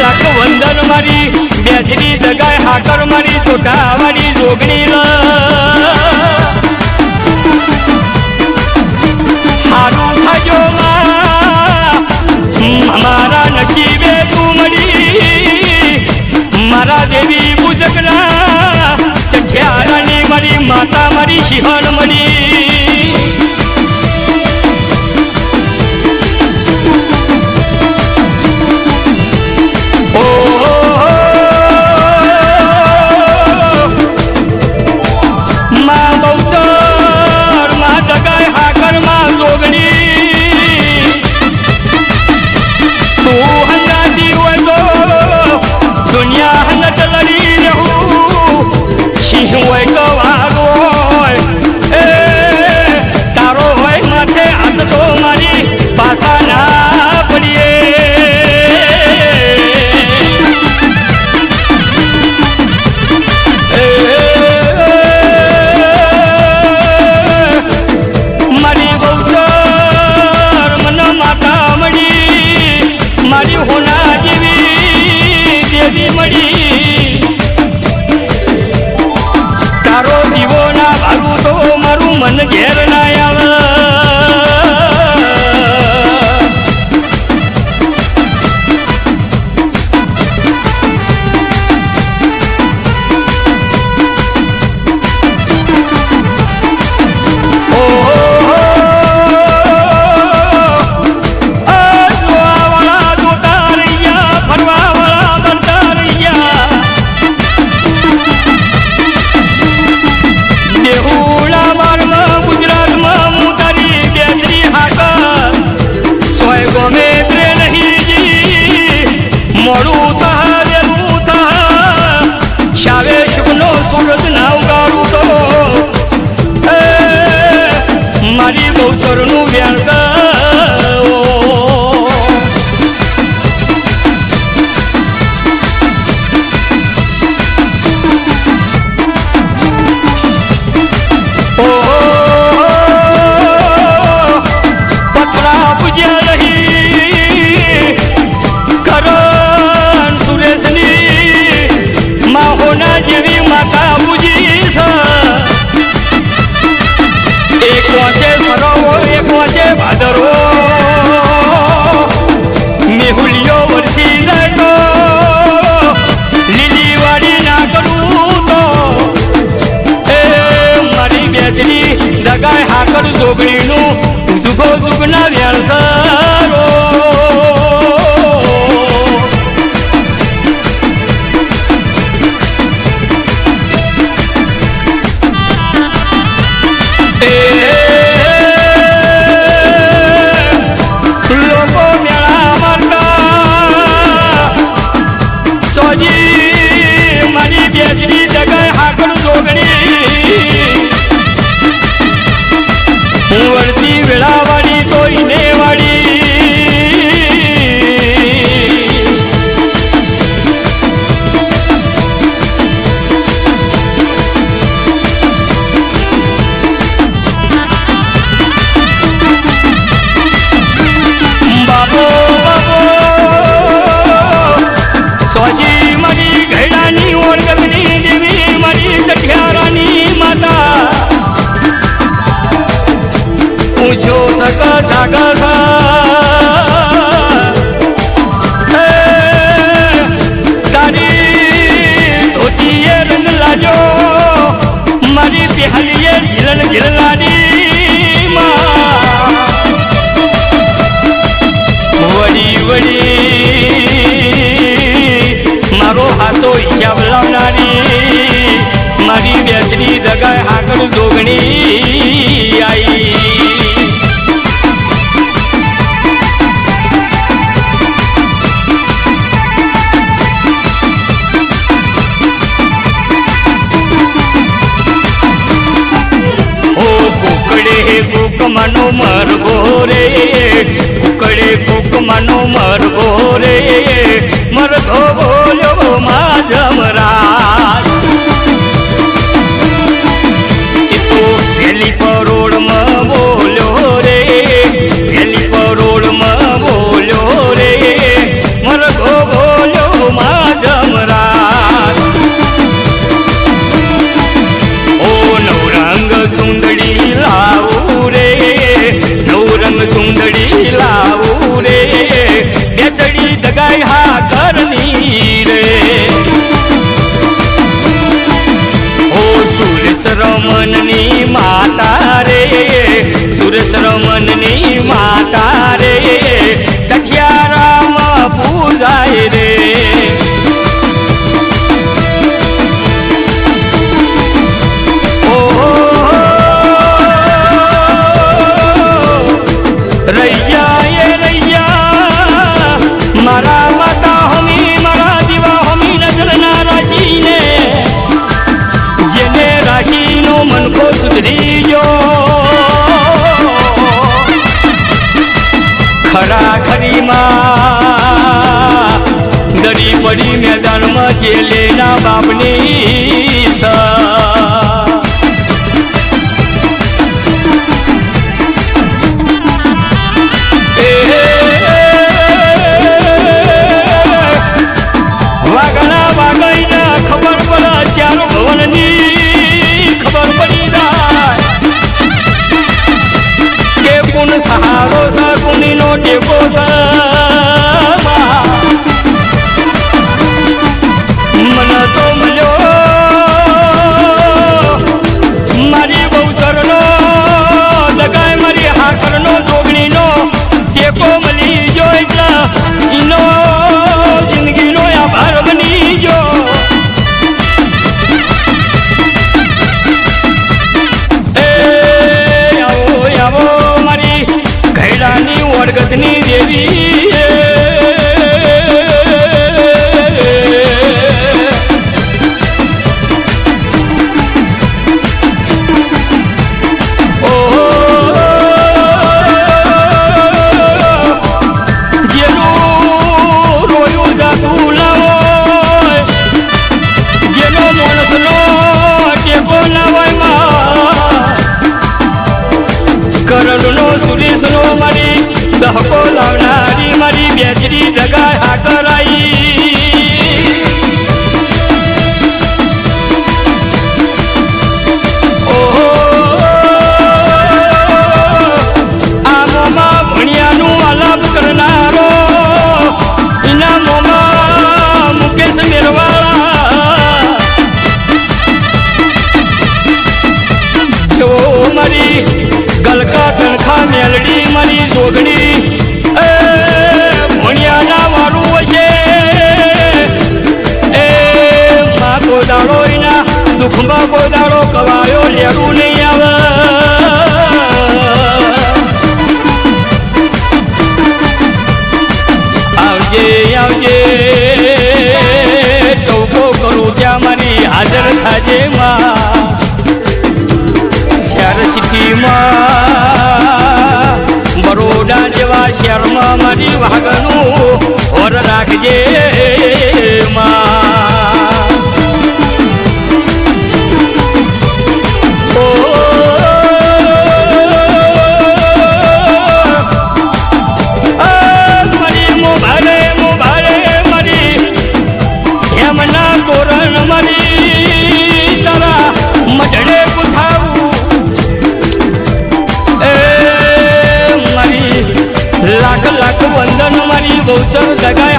લાખ વંદન મારી બેસરી દગાય હાકર મારી ચોટા વાળી જોગણી હારું થાજો મારા નસીબે તું મળી મારા દેવી પૂજકના ચઠિયારાની મારી માતા મારી શિહણ મળી બાપની વાગણા વાગણીના ખબર પડે ચારો ભવનની ખબર પડી જાય કે કોણ સહારો છે કોનીનો ટેકો છે મને તો મળ્યો મારી બહુચરનો દગાય મારી હાકરનો જોગણીનો ટેકો મળી જો એટલે ઈનો જિંદગીનો આભાર બની જો આવો આવો મારી ઘૈડાની વડગતની દેવી કરણનો સુરેશનો મારી દહકો લાવનારી મારી બેચરી દગાય હા કરાઈ ઓહો આ મોમાં ભણિયાનું આલાપ કરનારો એના મોમાં મુકેશ મેરવાળા જો મારી ગલકા તણખા મેલડી મારી જોગણી એ ભણિયાના વાળું હશે એ માં ગોદાડો એના દુઃખમાં ગોદાડો કવાયો લેરું નહીં આવે આવજે આવજે ટોકો કરું ત્યાં મારી હાજર થાજે માં શહેર સિટીમાં બરોડા જેવા શહેરમાં મારી વાગનું ઓર રાખજે માં મારી મોભારે મોભારે મારી હેમના તોરણ મારી તારા મઢડે કુથાવું લાખ લાખ વંદન મારી બહુચર જગા